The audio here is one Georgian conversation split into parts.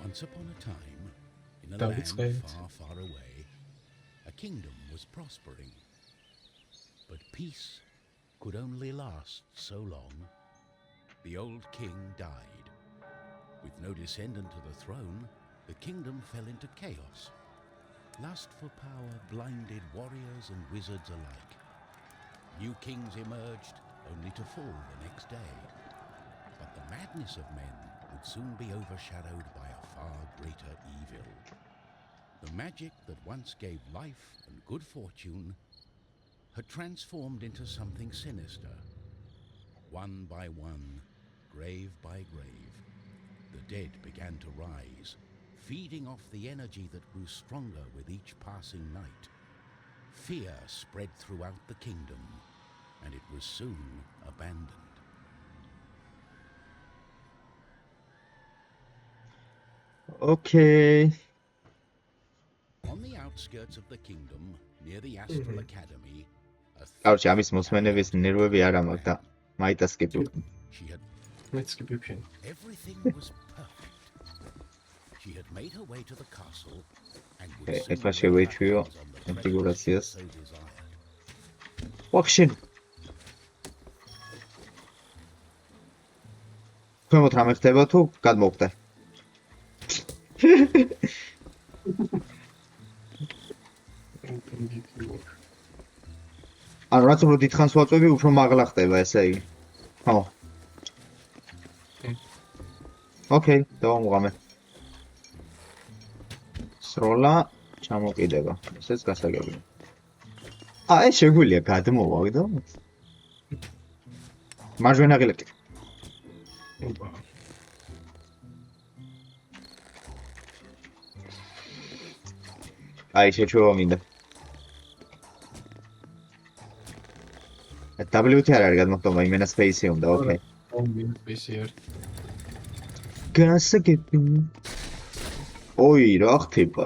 Once upon a time, in a land far, far away, a kingdom was prospering. But peace could only last so long. The old king died. With no descendant to the throne, the kingdom fell into chaos. Lust for power blinded warriors and wizards alike. New kings emerged, only to fall the next day. But the madness of men would soon be overshadowed by a far greater evil. The magic that once gave life and good fortune had transformed into something sinister. One by one, grave by grave, the dead began to rise, feeding off the energy that grew stronger with each passing night. Fear spread throughout the kingdom, and it was soon abandoned. Okay. On the outskirts of the kingdom, near the Astral Academy, Короче, ამის მოსმენების ნერვები არ ამაქვს და მაიტასკიპი. she had მეცკიპიფი. everything was perfect. She had made her way to the castle and would soon ეხლა lay შევეჩვიო her hands on the კონფიგურაციას. treasure so desired. ვახშენ. ქვემოთ რამე ხდება თუ გადმოვხდა? ანუ რაც უფრო დიდხანს ვაწვევი, უფრო მაღლა ხდება, ესე იგი. ხო. ოკეი, დავამუღამე. სროლა ჩამოყიდება. ესეც გასაგებია. ეს შეგვიძლია გადმოვაგდო. მარჯვენა ღილაკი. აი შეჩვევა მინდა. WT არ არის გადმოხტომა, იმენა space-ი უნდა, ოკეი. PCR. გასაგები. ოი, რა ხდება?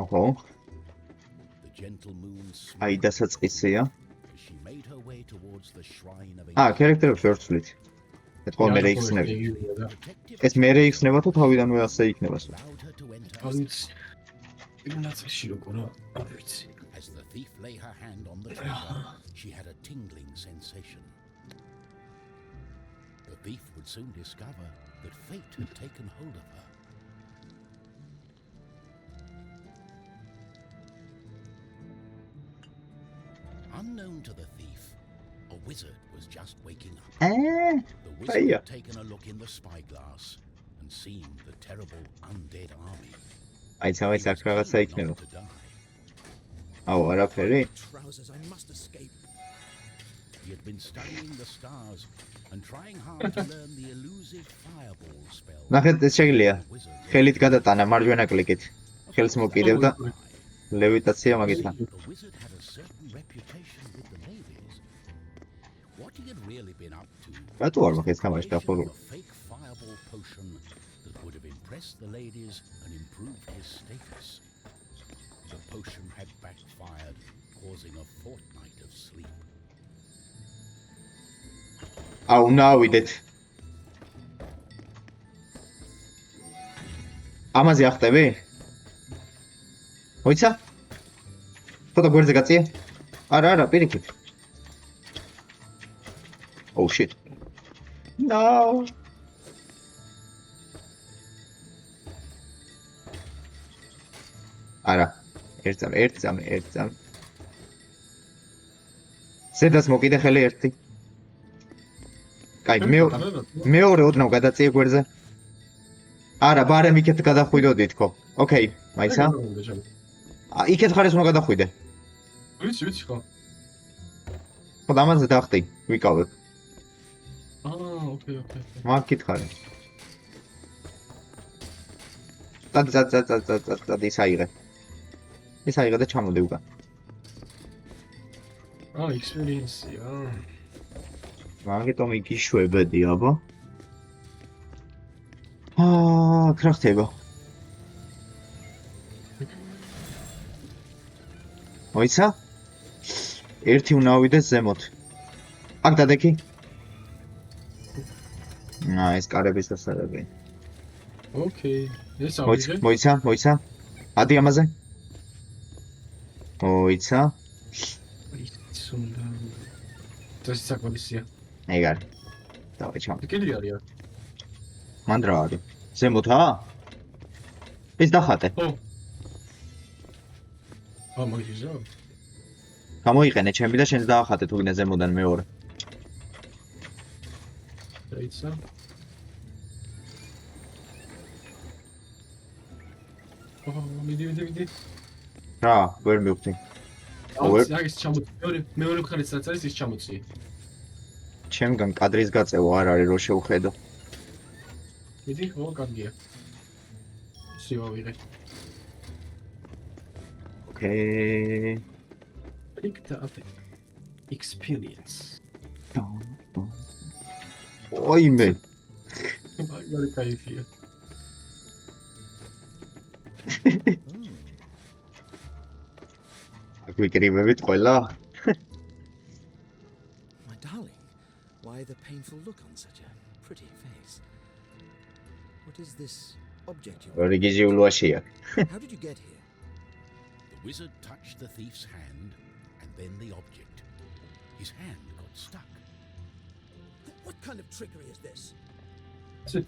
ოჰო. The gentle moon აი დასაწყისია. she made her way towards the shrine of ქარაქტერებს ვერ ვცვლით. ეთქო მე იხსნები. ეს მე იხსნება თუ თავიდანვე ასე იქნება? allowed her to enter ამის იმნაცში როგორ არ ვიცი. as the thief lay her hand on the treasure. She had a tingling sensation. The thief would soon discover that fate had taken hold of her. Unknown to the thief, a wizard was just waking up. The wizard had taken a look in the spyglass and seen the terrible undead army. აი ცავი აქ რაღაცა იქნება. To die. აუ, არაფერი. Trousers, I must escape. He had been studying the stars and trying hard to learn the elusive fireball spell. ნახეთ, ეს შეგიძლია. Wizard ხელით გადატანა მარჯვენა კლიკით. ხელს მოკიდებ და ლევიტაცია მაგითა. The wizard had a certain reputation with the ladies. What he had really been up to რატო არ მაქვს ეს კამერა creation დახურული? of a fake fireball potion that would have impressed the ladies and improved his status. The potion had backfired, causing a fortnight of sleep. აუ, ნავიდეთ. ამაზე ახტები? მოიცა? ფოტო გვერდზე გაწია? არა, პირიქით. Oh shit. No. არა. ერთ წამი. ზედას მოკიდე ხელი ერთი. კაი, მეორე ოდნავ გადაწია გვერდზე. არა, ბარემ იქეთ გადახვიდოდი თქო. ოკეი, მაიცა? იქეთ ხარ ეს უნდა გადახვიდე. ვიცი ხო. ხო, დამაზე დახტი, ვიკავებ. ოკეი. მაგ კითხარი. წად ისაიღე. ისაიღე და ჩამოდე უკან. experience-ია. მაგიტომ იგი შვებედი, აბა. რა ხდება? მოიცა? ერთი უნდა ავიდეს ზემოთ. აქ დადექი. ეს კარების დასარევი. ოკეი. ეს ავიღე. მოიცა. ადი ამაზე. მოიცა. სუნდა. ეს საკმარისია. ეგარი. დავე ჩამ. კიდე არის. მან რა არის? ზემოთა? ეს დახატე. ო. მაგიზა. გამოიყენე ჩემი და შენს დაახატე თუ გინდა ზემოდან მეორე. დაიცა. მიდი. რა, ვერ მივხვდი. ის ჩამოწი. მეორე მხარეც რაც არის ის ჩამოწი. ჩემგან კადრის გაწევა არ არის რო შევხედო. მიდი, კარგია. ისე ავიღე. ოკეი. Picked up experience. ოიმე. მაგარი кайფია. აკვიკრიბებით ყველა? My darling, why the painful look on such a pretty face? What is this object you რიგიჟი ულვაშია. How did you get here? The wizard touched the thief's hand, and then the object. His hand got stuck. What kind of trickery is this?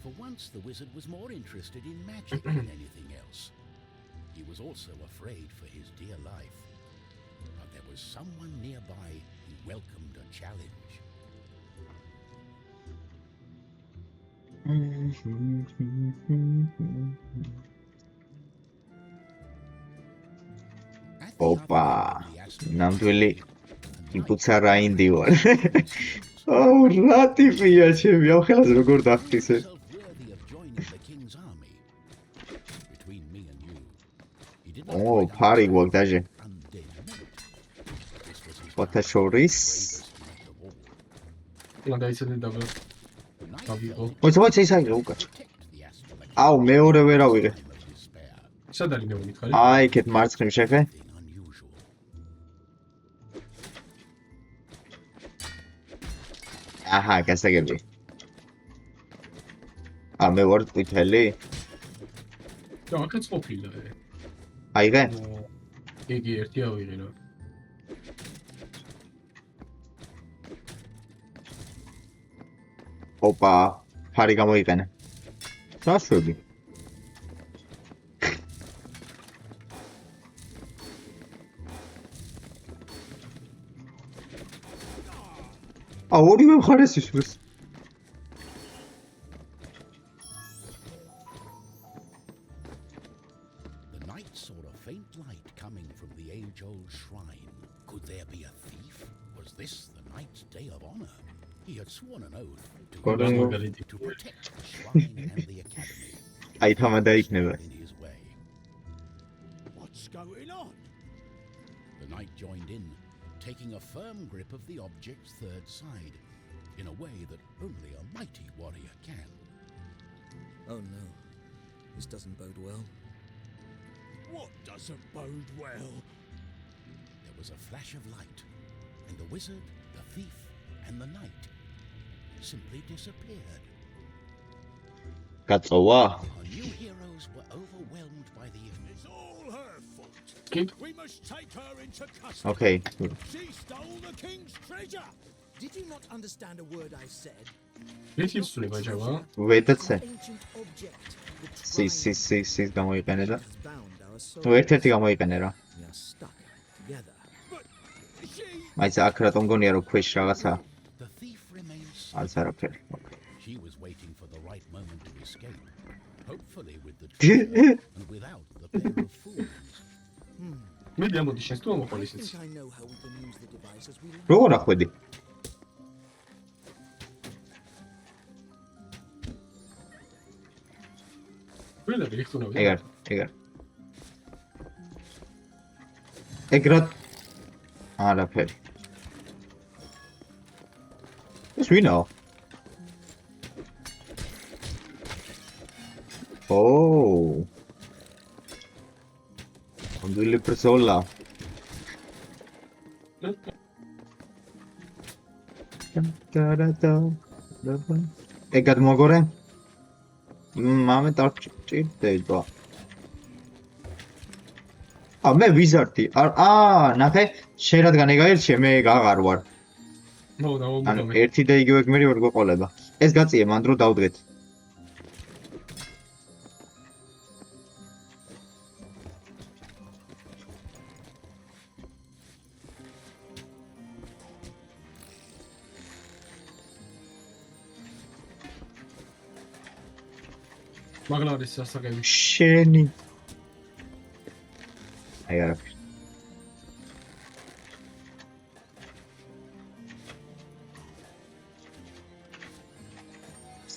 For once, the wizard was more interested in magic than anything else. He was also afraid for his dear life. But there was someone nearby who welcomed a challenge. Opa, ნამდვილი იპუცა რაინდი ვარ. აუ, რა ტიპია ჩემი, აუ ხელას როგორ დახტისე. ო, ფარი გვაქვს დაჟე. ოთა შორის. დაიცადე და გავიყო. მოიცა ისაა უკაჩ. აუ, მეორე ვერ ავიღე. სად არის მეორე მითხარი? აი, იქეთ მარცხნივ შეხე. აჰა, გასაგები. მე ვარ ტვიტელი? და აქაც ყოფილა. აიღე? იგი ერთი ავიღე რა. ოპა, ფარი გამოიყენე. რა შვები? ორივე მხარეს ისურს. The knight saw a faint light coming from the age-old shrine. Could there be a thief? Was this the knight's day of honor? He had sworn an oath to protect the shrine and the academy. აი თამა დაიქნება. In his way. What's going on? The knight joined in, taking a firm grip of the object's third side, in a way that only a mighty warrior can. Oh no, this doesn't bode well. What doesn't bode well? There was a flash of light, and the wizard, the thief, and the knight simply disappeared. გაწოვა? Our new heroes were overwhelmed by the image. It's all her fault. We must take her into custody. Okay. She stole the king's treasure. Did you not understand a word I said? ერთი ისულება ჯავა. ვედაცე. Ancient object. სის გამოიყენე და. Has bound our souls. ნუ ერთ-ერთი გამოიყენე რა. We are stuck together. მაინც აქ რატომ გონია რომ ქვეშ რაღაცა The thief remained არც silent. არაფერი. She was waiting for the right moment to escape, hopefully with the treasure and without the pair of fools. მე ამოდი შენს თუ I ამოყოლის think ეს. I know how we can use the device as we like. როგორ ახვედი? ყველა რიხტუნავდა. ეგარ. ეგრად არაფერი. ეს ვინაო? ო. ამდვილი პრესოლა. ეგად მოგორე? მამე დარჭირდება. მე ვიზარდი. ნახე, შენ რადგან ეგ აირჩიე, მე ეგ აღარ ვარ. ანუ ერთი და იგივე გმირი ვერ გვეყოლება. ეს გაწიე, მან დრო დავდგეთ. მაგლა არის სასაგები. შენი. აი არაფერი.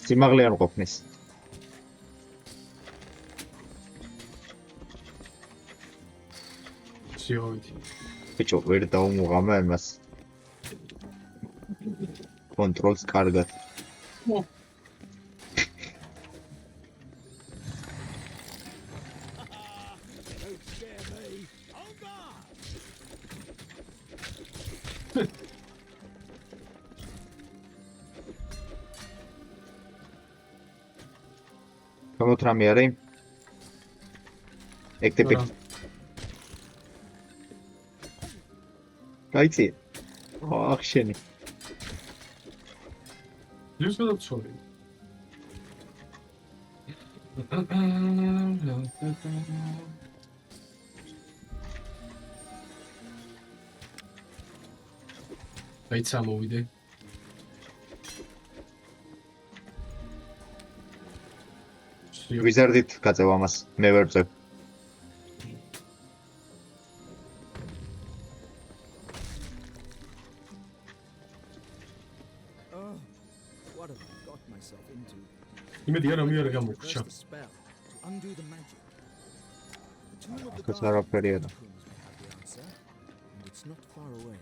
სიმაღლე არ ყოფნის. სიოვით. ბიჭო, ვერ დაუმუღამა იმას. კონტროლს კარგად. გამოთ რამე არის? ეგ ტიპი. გაიწიე. ახ შენი. ის გადაცოლი. აიცა მოვიდე. ვიზარდით გაწევ ამას. მე ვერ წევ. What have I got myself into? იმედი არა მიარე გამოგრჩა. Reverse the spell to undo the magic. The tomb of the Because god არაფერია და. catacombs may have the answer, and it's not far away.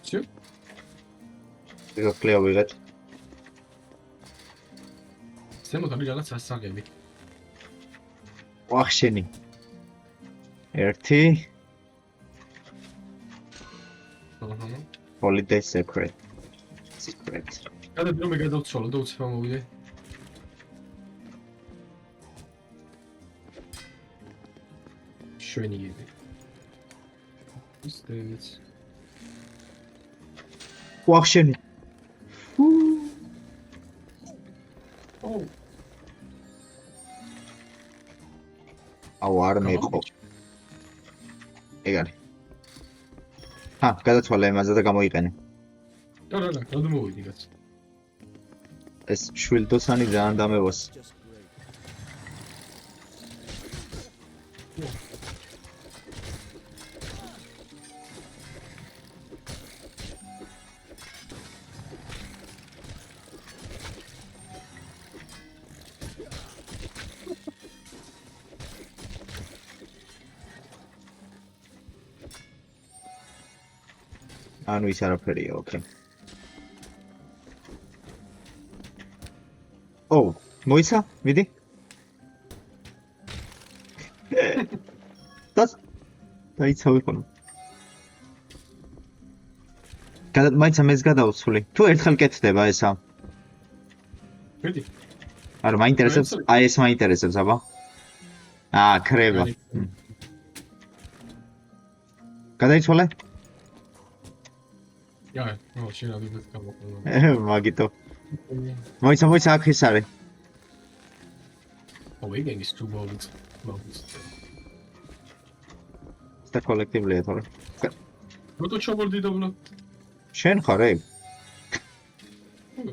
Всё? ეგ კლეო ვიღეთ. ზემოთ არის რაღაც სასაგები. ახ შენი. ერთი. აჰა. Holiday secret. გადადი რომ მე გადავცვალო და უცებ მოვიდე. შვენიები. ის დევიც. ახ შენი. ო, აუ არ მეყო. ეგ არის. გადაცვალე იმაზე და გამოიყენე. არა, გადმოვიდი კაც. ეს შვილდოსანი ძალიან დამევოს. Just great. ანუ ის არაფერია, ოკეი. მოიცა? მიდი. დაიცავი ხოლმე. მაინც ამას გადავცვლი. თუ ერთხელ კეთდება ესა. მიდი. არა, მაინტერესებს, აი ეს მაინტერესებს, აბა. ქრება. გადაიცვალე? შენ ადიდეთ გამოყოლა. მაგიტო. მოიცა აქ ეს არის. ეგენ ის თუ მოვიც. და კოლექტივლია თორე. როცა ჩავარდი დაბლა. შენ ხარ ეგ?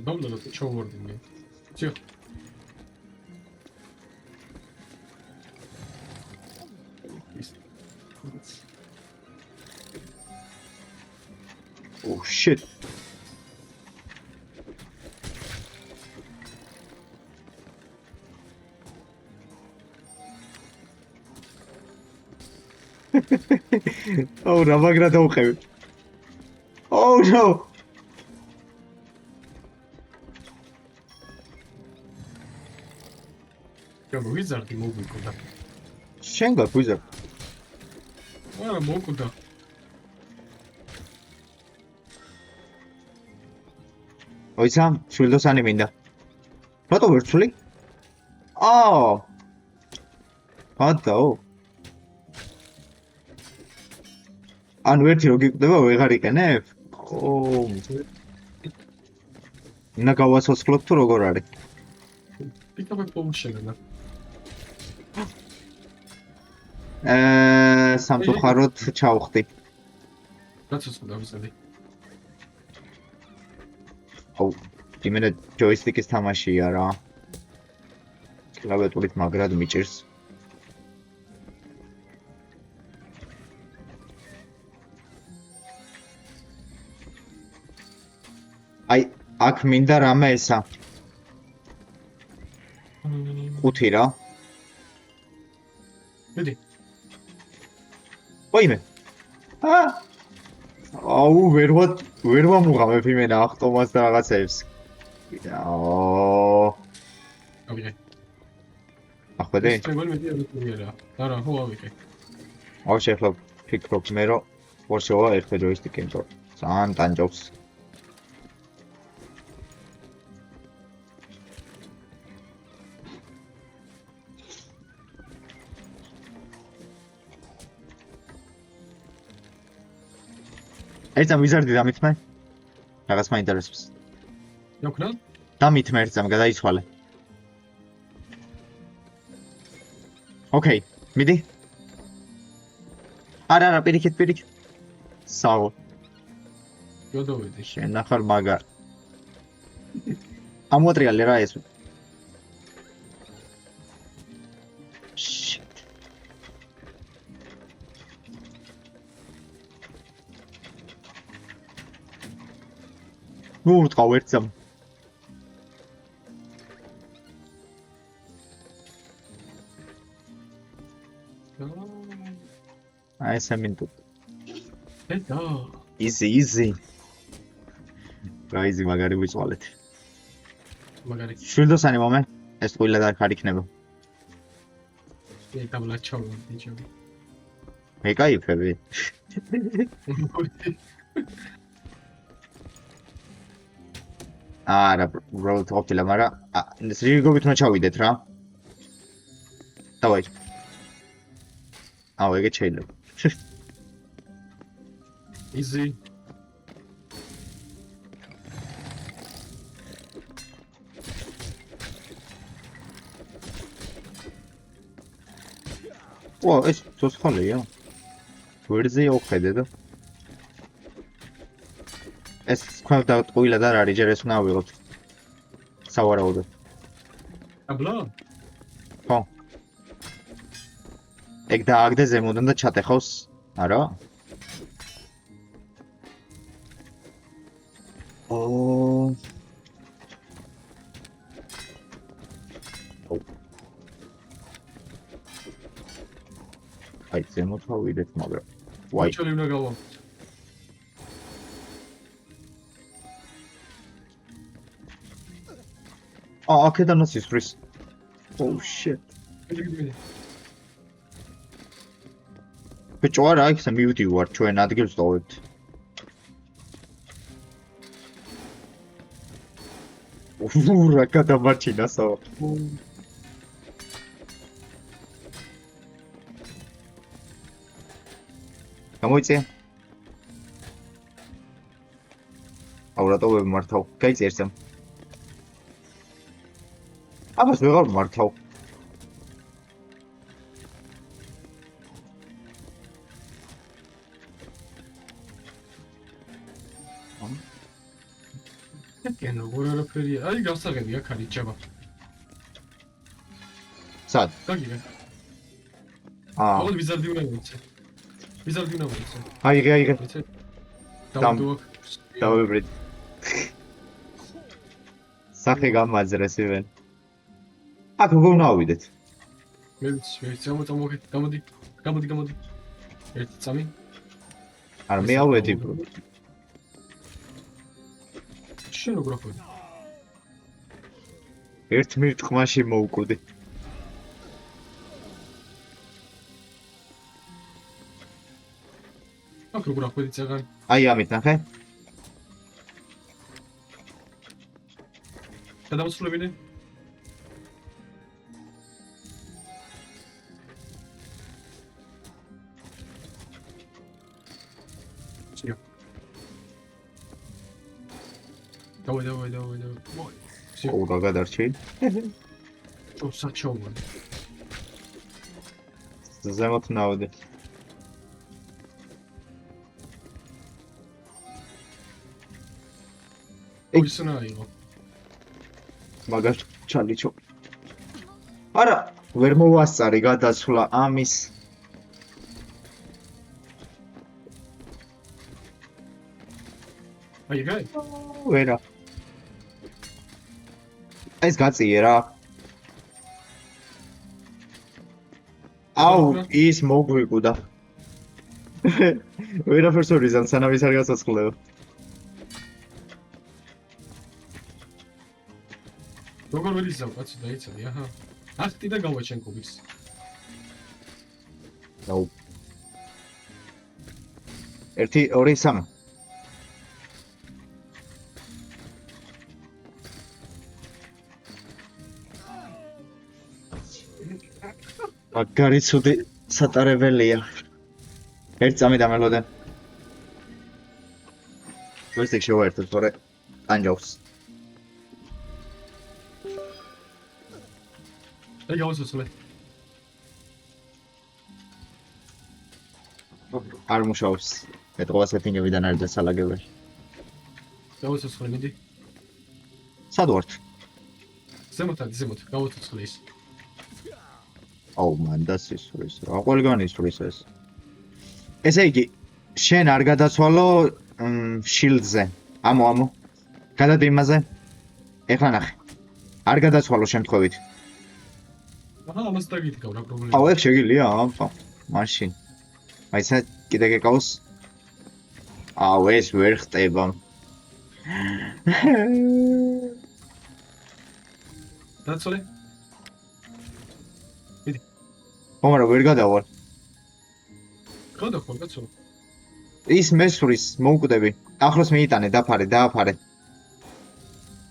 დაბლა და ჩავარდი მე. ჩი. Oh shit. რა მაგრა დავხევი. Oh no. ვიზარდი მოგვიკოდა. შენ გაგვიზარ. არა, მოკვდა. ოიცა, შვილდოსანი მინდა. რატო ვერ ცვლი? აა. ადაო. ანუ ერთი რო გიკვდება, ვეღარ იყენებ? ო. ნა გავაცოცხლობ თუ როგორ არის? პიკაპი პომშენა. სამწუხაროდ ჩავხდი. გაცოცხლდა ვიზარდი. აუ, იმენა ჯოისტიკის თამაშია რა. კლავიატურით მაგრად მიჭირს. აი, აქ მინდა რამე ესა. ხუთი რა. მიდი. ოიმე. აუ, ვერ ვამუღამებ იმენა ავტომატს და რაღაცებს. აო. ავიღე. ახვედი? სტრეგოლ მიდი არა. არა, ხო ავიღე. აუ, შეხლა ფიქრობ მე რომ ვორშოვა ერთე ჯოისტიკი იმიტომ ძალიან ტანჯობს. ერთამ ვიზარდი დამithme. რაღაც მაინტერესებს. ნაკნა? დამithme ერთამ გადაიცვალე. ოკეი, მიდი. არა, პირიქით. საო. გადავედი. შენ ახალ მაგარ. ამოტრიალე რა ეს. ნუ ვთქავ ერთამ. აი სამინტო. ეტა. easy. გაიზი მაგარი ვიწვალეთ. მაგარი. შვილდოსანი მომე. ეს ყვილა და არ იქნება. ეტა ბლაჩაო ბიჭები. მე кайფები. არა, უბრალოდ ყოფილა, მაგრამ რიგობით უნდა ჩავიდეთ რა. დავაი. აუ, ეგეც შეიძლება. easy. ვა, ეს ცოცხალია. ვერზე ოხედე და ეს თქვა ყვილა და არ არის, ჯერ ეს უნდა ავიღოთ. სავარაუდოდ. აბლა? ხო. ეგ დააგდე ზემოდან და ჩატეხავს, არა? ო. აი, ზემოთ ავიდეთ, მაგრამ ვაი. ჩალი უნდა გავა. აქედანაც ისვრის. Oh shit. მიდი. ბიჭო არა, იქ მივდივარ, ჩვენ ადგილს დავებთ. რა გადამარჩინასო. გამოიწე. აუ რატო ვემართავ? გაიწე ერთამ. აბას ვეღარ მართავ. ეკენ როგორ არაფერია. აი გასაღები აქ არის ჯაბა. სად? გაგიგე. აა. აუ ვიზარდი უნდა ვიცი. ვიზარდი უნდა ვიცი. აიღე. ვიცი. დავდუაქ. დავებრით. სახე გამაძრეს ივენ. აქ როგორ უნდა ავიდეთ? მე ვიცი, გამოდი. ერთი წამი. არა, მე ავედი. შენ როგორ ხვდი? ერთ მირტყმაში მოვკვდი. აქ როგორ ახვედი წაღანი? აი ამით ნახე. გადამოსვლებინე? Სიო. დავай. მოი. სიო. ო რა გადარჩი. საჩოვო. ზემოთ ნავდი. ისნა იყო. მაგას ჩალიჩო. არა, ვერ მოვასწარი გადასვლა ამის. აი გაი. ვერა. ეს გაწიე რა. აუ, ის მოგვიყუდა. ვერაფერს ვერ იზამ, სანამ ის არ გასაცხლეო. როგორ ვერ იზამ, კაცო დაიცადი, აჰა. ახტი და გავაჩენ კუბის. აუ. 1 2 3 მაგარი ცუდი სატარებელია. ერთ წამი დამელოდე. ვესტიკ შევაერთოთ, თორე ანჯავს. აი გავასწრე. არ მუშაობს. მეტყობა სეტინგებიდან არის დასალაგებელი. გავასწრე მიდი. სად ვართ? ზემოთ, გავასწრე ის. აუ, მან დასისვრის. რა ყველგან ისვრის ეს. ესე იგი, შენ არ გადაცვალო შილდზე. ამო. გადადი იმაზე. ეხლა ნახე. არ გადაცვალო შემთხვევით. აჰა, ამას დაგითქავ რა პრობლემა. აუ, ეგ შეგიძლია, ამბა. მაშინ. მაიცა კიდე გეკავს. აუ, ეს ვერ ხტება. დაცოლე. მაგრამ ვერ გადავალ. გადახვალ კაცო. ის მესვრის, მოუკვდები. ახლოს მიიტანე, დააფარე.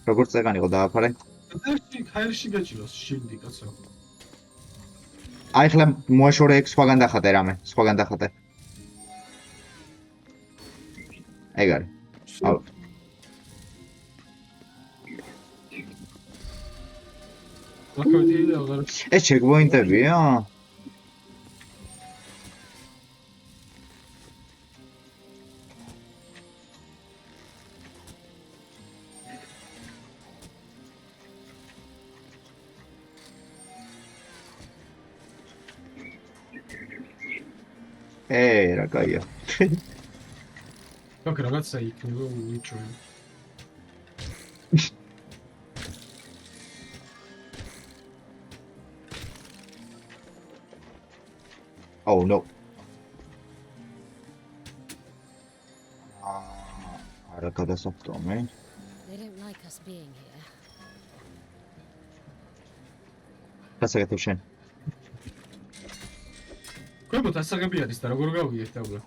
როგორც წეგან იყო დააფარე. ხაერში გაჭიროს შილდი კაცო. აი ხლა მოაშორე ეგ სხვაგან დახატე რამე, სხვაგან დახატე. ეგ არის. აუ. აკოდი აღარ. ეს ჩეკპოინტებია? რა კაია. აქ რაღაცა იქნება უიჩვენ. Oh no. არა გადასახტომე. They don't like us being here. გასაგეთებ შენ. გვებოთ ასაღები არის და როგორ გავიეთ დაბლა.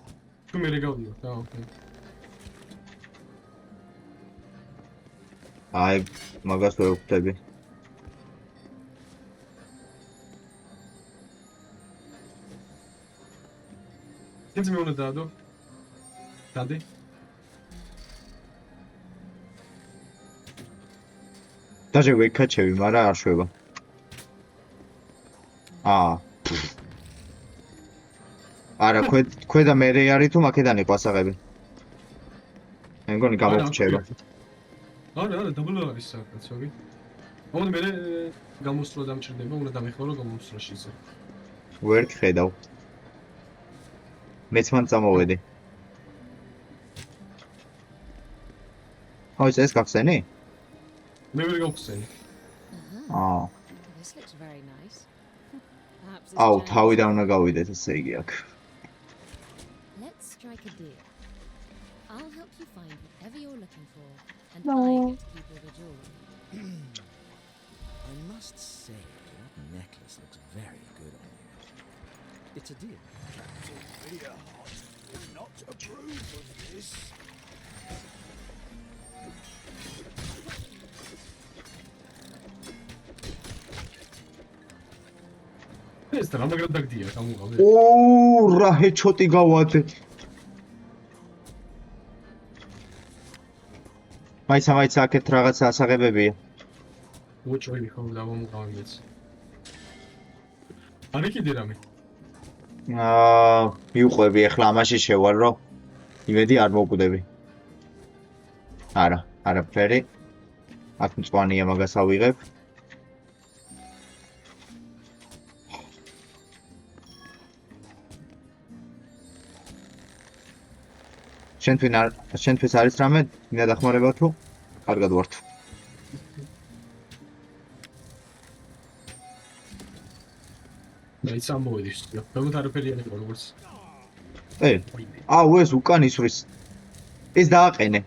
თუ მე გავდივარ და ოკეი. აი, მაგას ვერ ვხვდები. თინც მე უნდა დაადო. დადი. დაჟე ვეკაჩევი, მაგრამ არ შვება. არა, ქვედა მერე არის თუ მაქედან იყო ასაღები. მე მგონი გამოვრჩება. არა, დაბლა არის საკაცოგი. მოდი მე გამოსვლა დამჭირდება, უნდა დამეხმარო გამოსვლა შეზე. ვერ ხედავ. მეც მან წამოვედი. ხო, ეს გახსენი? მე ვერ გავხსენი. This looks very nice. Perhaps this აუ, giant- თავიდან უნდა გავიდეთ, ესე იგი აქ. Let's strike a deal. I'll help you find whatever you're looking for, and I get to keep all the jewelry. I must say, that necklace looks very good on you. It's a deal. not approve of this. ეს რა მაგრად დაგდია გამუღავე. ო, რა ჰეჩოტი გავადე. მაიცა აქეთ რაღაცა ასაღებებია. უჩვენი ხო დავამუღავე მეც. არი კიდე რამე. მიუყვები ახლა ამაში შევარ რომ იმედი არ მოვკვდები. არა, არაფერი. აქ მწვანეა მაგას ავიღებ. შენთვის არის რამე დახმარება თუ კარგად ვართ. მეც ამოვედის. როგორ არაფერი არ იყო როგორც. აუ ეს უკან ისვრის. ეს დააყენე.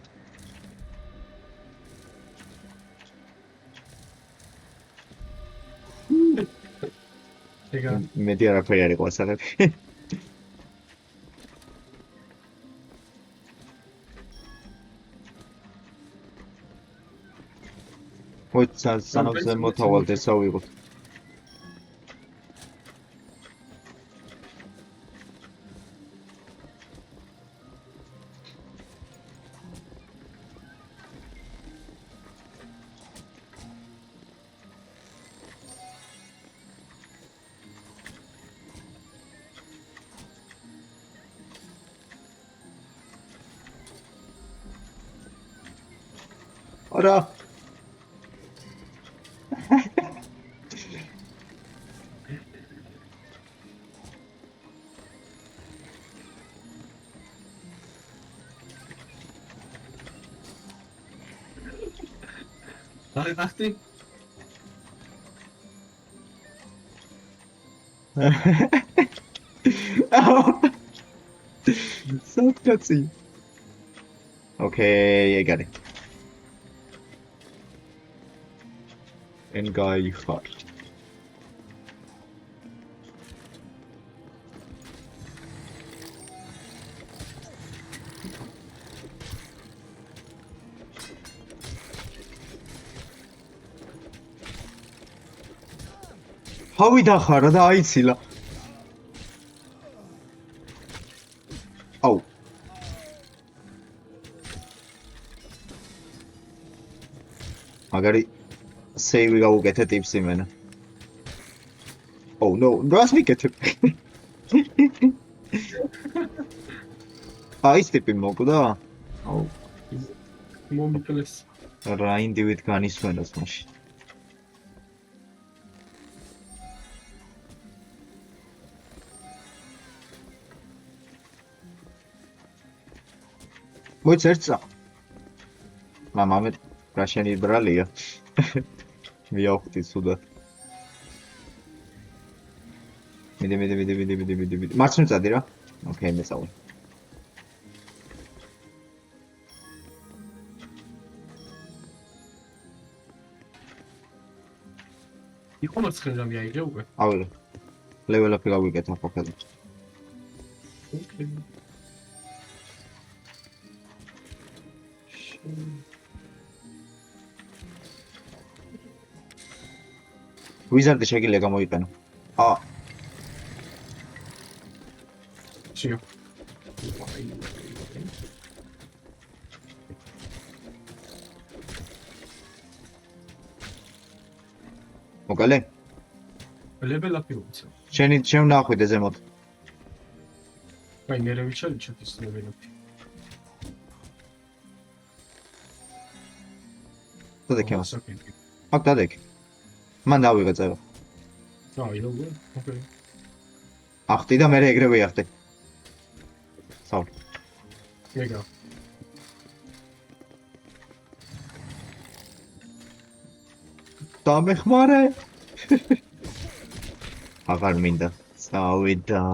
ეგა მედი არაფერი არ იყო ასაღები. მოიცა სანოზე მოთავალდე სავიღოთ. არა ახტი სათქაცი ოკეი ეგარი and guy ხარ ჰავი დახარა და აიცილა აუ მაგარი სეივი გავუკეთე ტიპს იმენა oh no რას მიკეთებ ის ტიპი მოკვდა აუ მომიკლეს რა ინდივიდ განისვენოს მაშინ მოიწერცა მამამე რა შენი ბრალია მივხვდი სულად მიდი მარცხნივ წადი რა ოკეი მესაუბრე იყო მარცხნივ რამე აიღე უკვე ავიღე ლეველაპი გავიკეთა ფოქელი ოკეი ვიზარდი შეგიძლია გამოიყენო. შიო. მოგალე? ლეველაპი უცა. შენ ნახვიდე ზემოთ. აი მე რა ვიცი ის ლეველაპი. დადექე მას. აქ დადექე. მან დავიღე წევა. აი როგორ? ოკეი. ახტი და მე ეგრევე ახტი. საუბარი. ეგა. დამეხმარე. აღარ მინდა. წავიდა.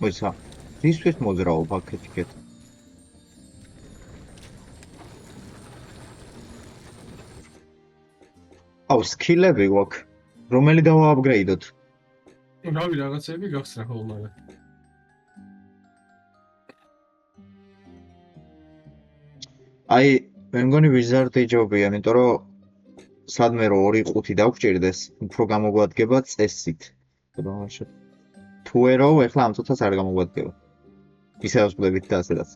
მოიცა ისვეს მოძრაობა კეთკეთ აუ, სკილები გვაქვს. რომელი დავააპგრეიდოთ? რავი რაღაცები გახსნა ხოლმე მაგრამ. აი, მე მგონი ვიზარდი ჯობია, იმიტომ რომ სადმე რო 2 5 დავგვჭირდეს, უფრო გამოგვადგება წესით. თუ ერო, ეხლა ამ წუთას არ გამოგვადგება. ისე ავსკვდებით და ასედაც.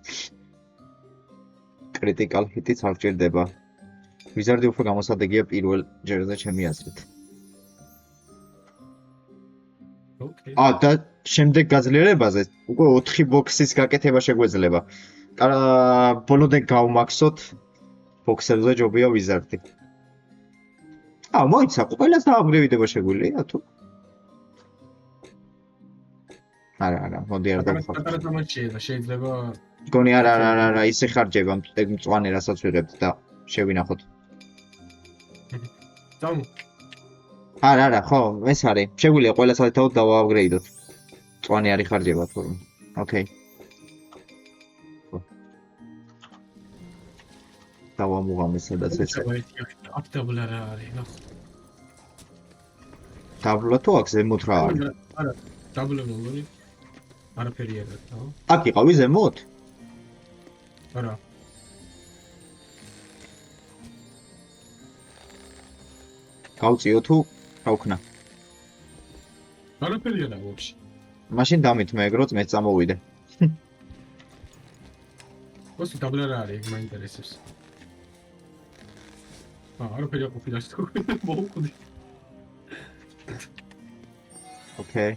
კრიტიკალ ჰიტიც არ გჭირდება. ვიზარდი უფრო გამოსადეგია პირველ ჯერზე ჩემი აზრით. ოკეი. და შემდეგ გაძლიერებაზე უკვე 4 ბოქსის გაკეთება შეგვეძლება. ბოლომდე გავმაქსოთ ბოქსებზე ჯობია ვიზარდი. მოიცა, ყველას დააპგრეიდება შეგვიძლია თუ? არა, მოდი არ დავხავთ. პატარა თამაშია და შეიძლება მგონი არა, ისე ხარჯება ეგ მწვანე რასაც ვიღებთ და შევინახოთ. წამო. არა, ხო, ეს არის. შეგვიძლია ყველა საერთოდ დავააპგრეიდოთ. მწვანე არის ხარჯება თურმე. ოკეი. დავამუღამე სადაც ეს. აქ დაბლა რა არის, ნახო. დაბლა თუ აქ ზემოთ რა არის? არა, დაბლა მოგონი. არაფერი არა, ხო? აქ იყავი ზემოთ? არა. გავწიო თუ რა ვქნა? არაფერი არა ვაფშე. მაშინ დამით მეგრო წმეც წამოვიდე. ვასი დაბლა რა არის, მაინტერესებს. არაფერი არ ყოფილა შეთქვი, მოუკვდი. ოკეი.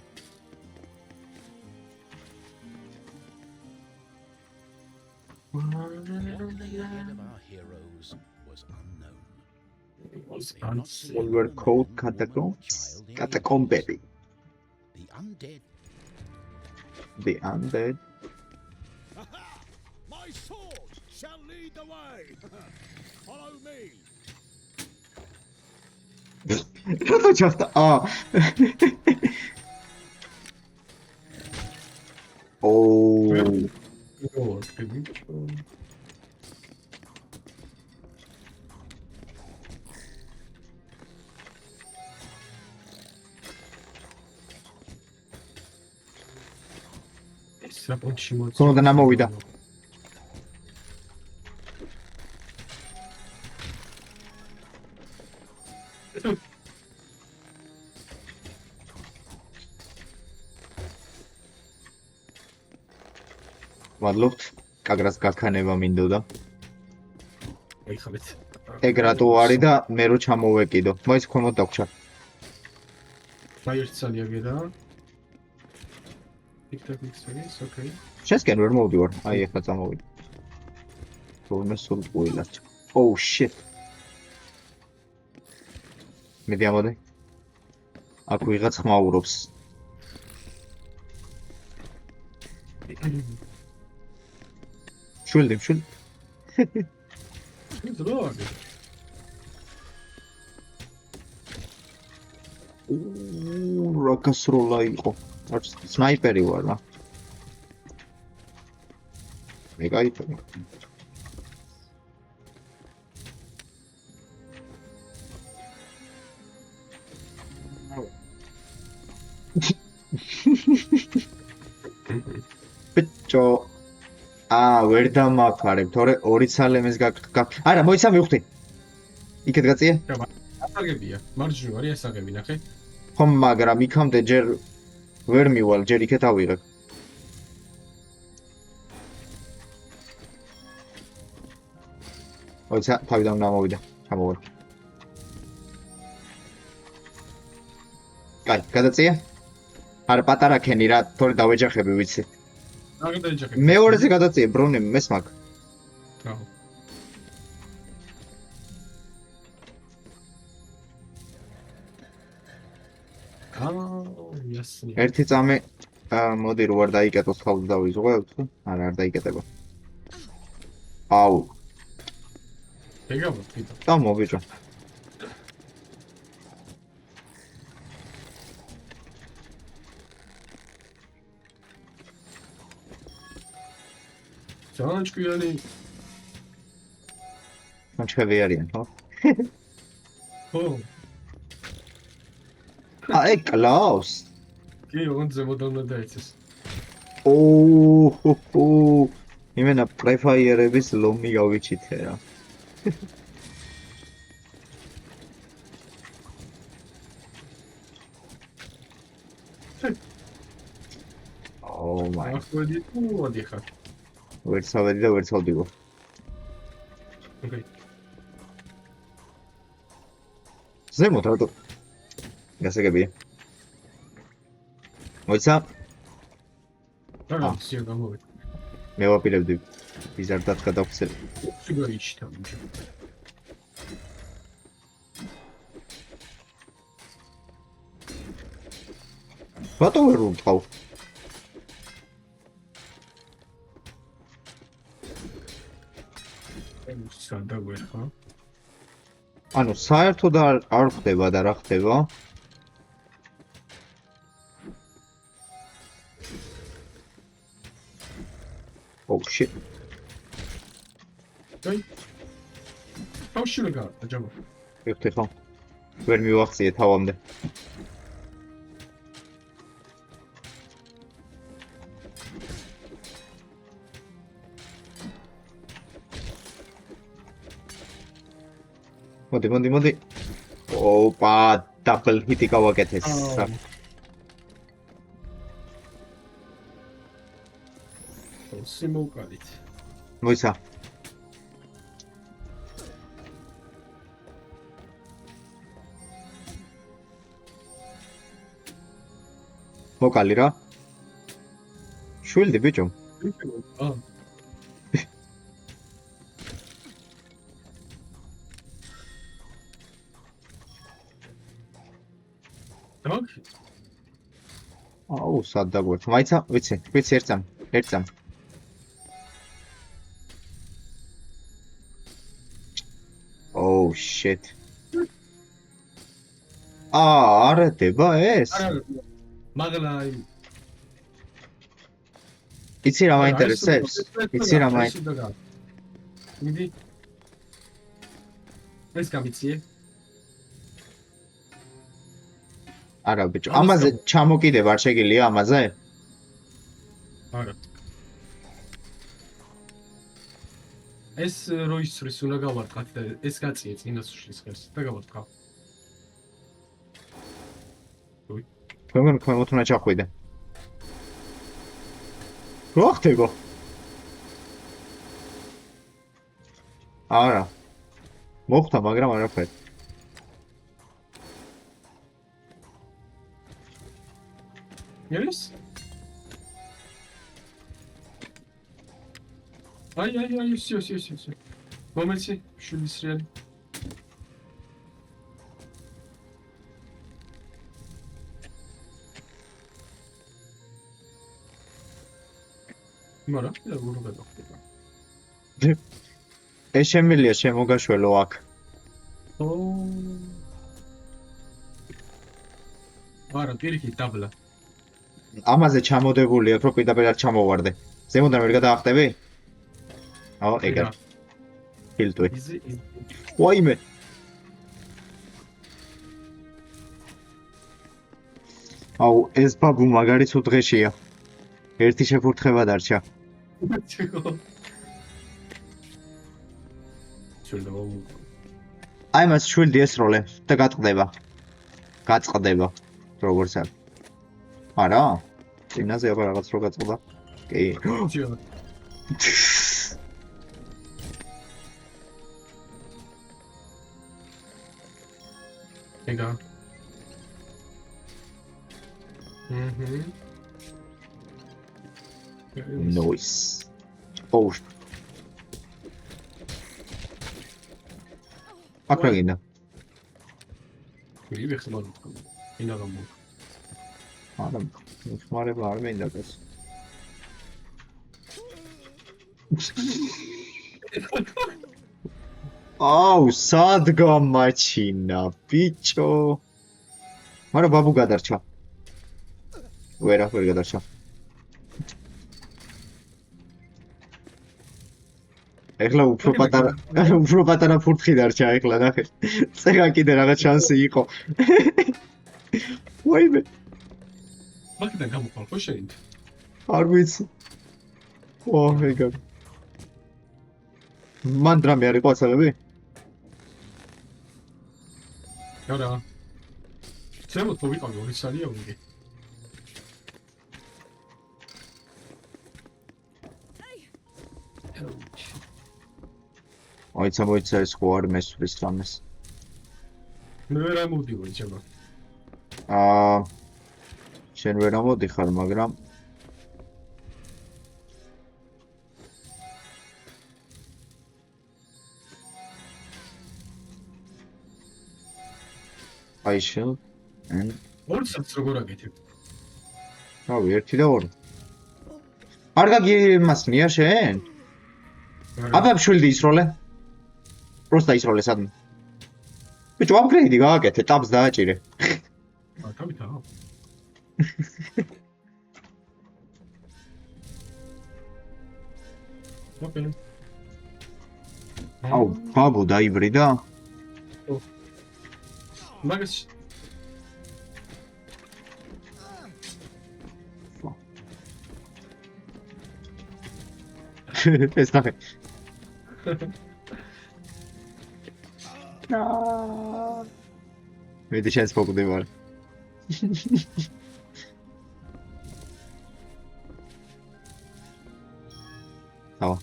The head of our heroes was unknown. They had not seen Silver Coat a Catacombs. child in Catacomberi. the undead. The Undead. My sword shall lead the way. Follow me. რა დაჭახდა? საპონჩი მოწ. თუნდაც ამოვიდა. მადლობთ. კაგრას გაქანება მინდოდა. მოიხალეთ. ეგ რატო არის და მე რო ჩამოვეკიდო. მოიც ქვემოთ დაგვრჩა. აი ერთი წალი აგერა. TikTok experience, okay. შესკენ ვერ მოვდივარ. აი ეხლა წამოვიდა. თორმე სულ ყვილად. Oh shit. მე დიამოდე. აქ ვიღაც ხმაურობს. შულდი. დროგი. რა გასროლა იყო. არც სნაიპერი ვარ რა. მე გაიწევი. ბიჭო ვერ დამაფარებ, თორე 2 ცალემეს არა, მოიცა მივხვდი. იქეთ გაწია? ასაგებია. მარჯვნივ არის ასაგები, ნახე. ხომ, მაგრამ იქამდე ჯერ ვერ მივალ, ჯერ იქეთ ავიღებ. მოიცა, თავიდან დამოვიდა, ჩამოვარ. კაი, გადაწია? არა, პატარა ქენი რა, თორე დავეჯახები ვიცი. აღარ დაიჯახე. მეორეზე გადაწია, ბრუნი, მეს მაგ. აჰა. იასნი. ერთი წამი მოდი რო არ დაიკეტოს ხალხს დავიზღვევთ. არა, არ დაიკეტება. აუ. ეგავა, თვითონ. წამო ბიჭო. ძალიან ჭკვიანი. მოჩვევი არიან, ხო? ხო. აი კლავს. კი, ოღონდ ზემოდან უნდა დაეცეს. იმენა პრეფაიერების ლომი გავიჩითე რა. მაი. ახლა თუ ვადიხარ. ვერც ავედი და ვერც ავდივო. ოკეი. ზემოთ რატო? გასაგებია. მოიცა? არა, სიო გამოვიდა. მე ვაპირებდი ვიზარდად გადავხსენ. სიგარიჩი там. რატო ვერ ვუწყავ? სადაგვერ ხო? ანუ საერთოდ არ ხდება და რა ხდება? Oh shit. აი. თავში რა გააჯამა. ეხლა ხო. ვერ მივახციე თავამდე. მოდი. ოპა, დაბლ ჰიტი გავაკეთეს. სიმოვყავით. მოიცა. მოკალი რა. შვილდი ბიჭო. აა. აუ, სად დაგვერთ? მაიცა, ვიცი, ერთსამ. Oh shit. არა დება ეს? არა, მაგლა იცი რა მაინტერესებს? მიდი. ეს გამიციე. არა ბიჭო, ამაზე ჩამოკიდებ არ შეგიძლია ამაზე? არა. ეს როისრის უნდა გავარტყათ და ეს გაწიე წინასვლის ხერს და გავარტყავ. თქვენ ქვემოთ უნდა ჩახვიდე. რა ხდება? არა. მოხდა, მაგრამ არაფერი. Yes? Ay, yes. Მომეცი, შვილის რეალი. მარა, და გურო გადახდება. ეს შემილია შემოგაშველო აქ. არა, პირიქით დაბლა. ამაზე ჩამოდებული აქ რო პირდაპირ არ ჩამოვარდე. ზემოდან ვერ გადაახტები? აუ, ეგა. ფილტვი. ვაიმე. აუ, ეს ბაბუ მაგარი ცუდ დღეშია. ერთი შეფურთხება დარჩა. აი მას შვილდი ესროლე და გაწყდება. როგორც არის. არა? წინაზე აბა რაღაც რო გაწყდა. კი. ეგა. Noise. Oh. აკრაგინდა. ვიღი ხმარ. ინა გამო. არა, ხმარება არ მინდა ეს. აუ, სად გამაჩინა, ბიჭო. მაგრამ ბაბუ გადარჩა. ვერ გადარჩა. ეხლა უფრო პატარა ფურთხი დარჩა ეხლა ნახე. წეგა კიდე რაღაც შანსი იყო. ვაიმე, მაგიდან გამოყვალ ხო შენ? არ ვიცი. ო, ეგა. მან დრამი არ იყო აცალები? არა. ზემოთ მოვიყავი 2 სალია უნდა. მოიცა ეს ხო არ მესვრის რამეს. მე ვერ ამოვდივარ ჩემო. შენ ვერ ამოდიხარ, მაგრამ I shall and ორსაც როგორ აკეთებ? რავი, 1 და 2. არ გაგიმასნია შენ? აბა მშვიდი ისროლე. პროსტა ისროლე სადმე. ბიჭო, აპგრეიდი გააკეთე, ტაბს დააჭირე. თავითა. ოკეი. აუ, ბაბუ დაიბრიდა? მაგას ეს ნახე. მედი შენს ფოკვდივარ. აუ,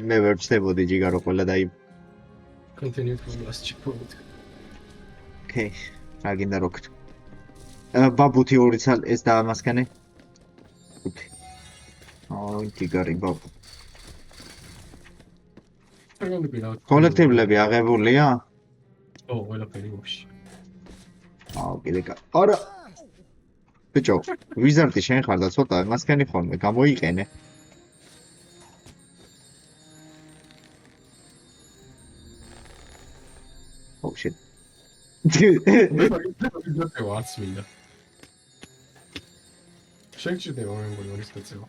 მე ვერ ვწდებოდი ჯიგარო ყველა დაი. continue from last checkpoint. ოკეი, რა გინდა რო გქთ. ბაბუთი 2 ცალ ეს დაამასქანე. აუ, ჯიგარი ბაბუ. კოლექტივლები აღებულია? ო, ყველაფერი ვაფშე. აუ, კიდე კა. არა. ბიჭო, ვიზარდი შენ ხარ და ცოტა მასქანი ხოლმე გამოიყენე. Oh shit. მე არც მინდა. შენ ჩდება მე მგონი ის დაწევა.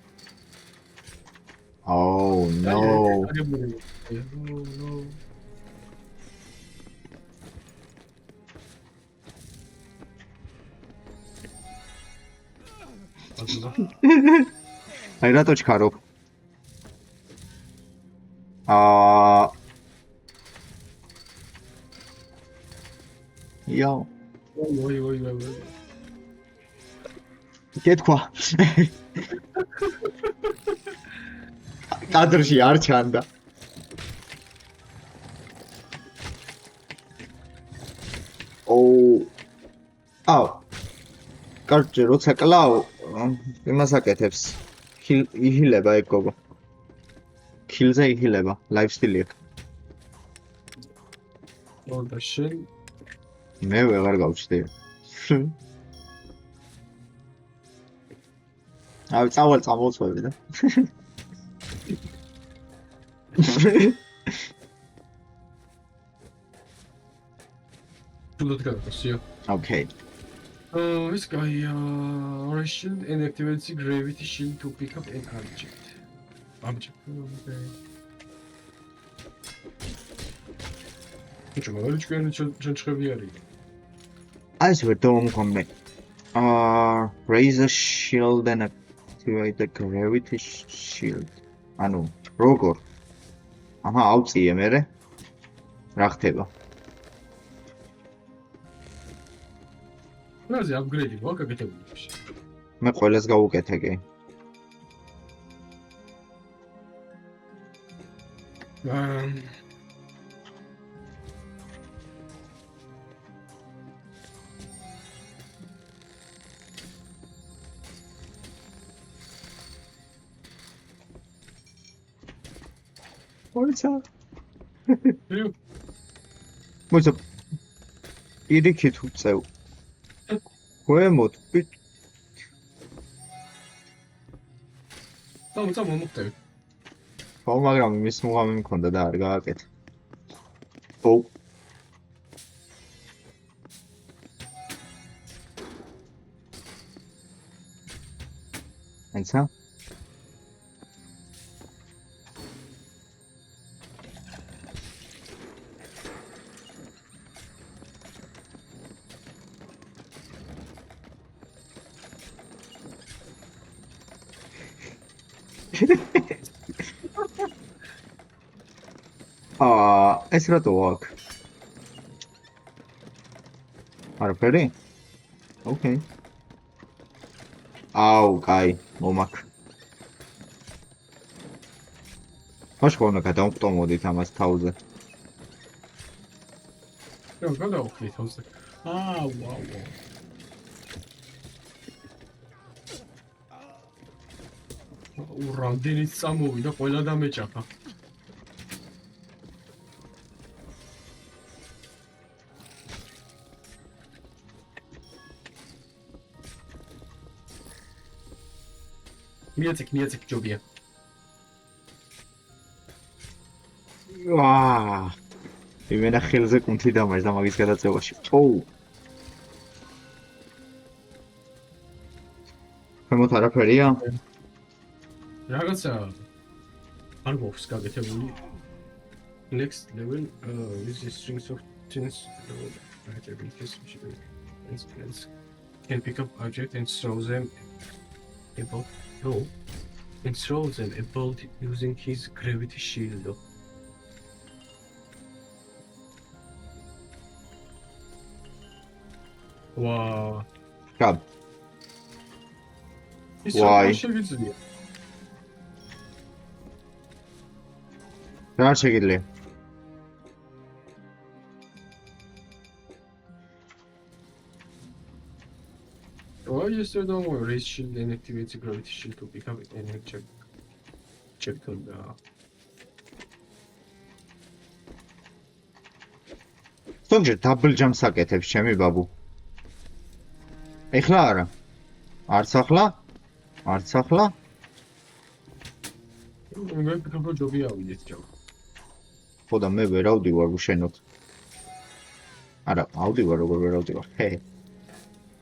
Oh no. No. აი რატო ჩქარო? იო. ой. გეთქვა. კადრში არ ჩანდა. აუ. კარჯე როცა კლავ იმას აკეთებს. იჰილება ეგ გოგო. კილზე იჰილება, ლაიფსტილი აქვს. და შენ მე ვეღარ გავჩდი. აი წამოვწვევი და. თუნდაც გადავსიო. Okay. This guy orange shield and activates the gravity shield to pick up an object. Okay. Почему? Говорю, что я ченчхавиари. I swear don't come back. Raise a shield and activate the gravity shield. ანუ როგორ? აჰა, აუწიე მერე. რა ხდება? ნაზე აპგრეიდი ვაკეთებული. მე ყველას გავუკეთე კი. მოიცა პირიქით უწევ გვემოთ მომხდები ხო მაგრამ მის მუღამი მქონდა და არ გააკეთე ო այնცა ეს რატო აქ? არაფერი? ოკეი. აუ, კაი, მომაქ. მაშინ უნდა გადავყტომოდით ამას თავზე. რა გადავხდით თავზე? ვაუ. რამდენიც წამოვიდა, ყველა დამეჭაფა. მიეცეკ ჯობია. იმენა ხელზე კუნთი დამაჟდა მაგის გადაწევაში. ქვემოთ არაფერია? რაღაცა არ გვაქვს გაკეთებული. Next level is the strings of tins abilities which can pick up object and throw them above using his gravity shield. Wow. Cab. Why? რა შეგიძლია? Why is there no raise shield and activate the gravity shield to pick up an object? Check on the ზოგჯერ დაბლ ჯამს აკეთებს ჩემი ბაბუ. ეხლა არა. არც ახლა? მე ფიქრობ ჯობი ავიდეთ ჯო. ხო და მე ვერ ავდივარ უშენოდ. არა, ავდივარ როგორ ვერ ავდივარ.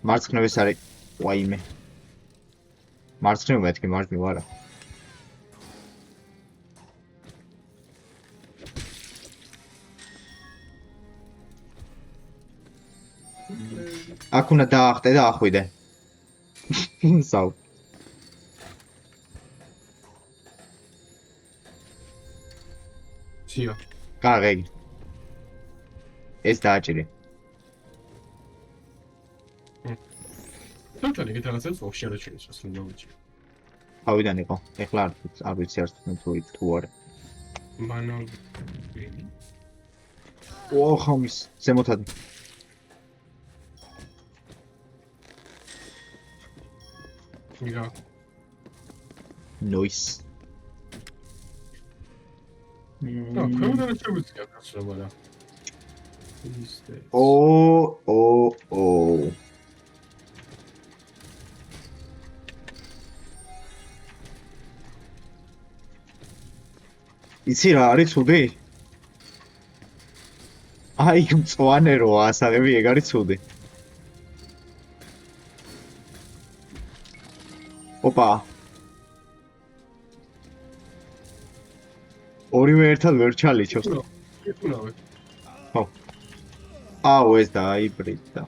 მარცხნივ ეს არის ვაიმე. მარცხნივ მეთქი მარჯვნივ არა. აქ უნდა დაახტე და ახვიდე. საუ. სია. კარგი. ეს დააჭირი. თუმცა ეგეთ რაღაცებს ვაფშე არ აჩვენებს ასე დავიჭი. ავიდან იყო. ეხლა არ ვიცი არც თუ არა. მანა ხომის ზემოთად. მიგა. ნოის. ქვემოდან შეგვიძლია გასვლა, მაგრამ იცი რა არის ცუდი? აი მწვანე როა ასაღები ეგ არის ცუდი. ოპა. ორივე ერთად ვერ ჩალიჩო. ხო. აუ ეს დაიბრიდა.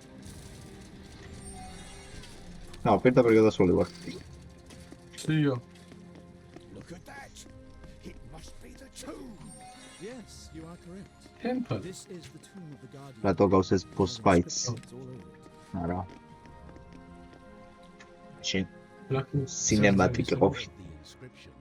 პირდაპირ გადასული ვარ. სია. Look at that. It must be the tomb. Yes, you are correct. Temple. This is the tomb of the guardian. რატო გავს ეს boss fights? It's all over it. არა. შენ Lucky. cinematic ყოფილი. The inscription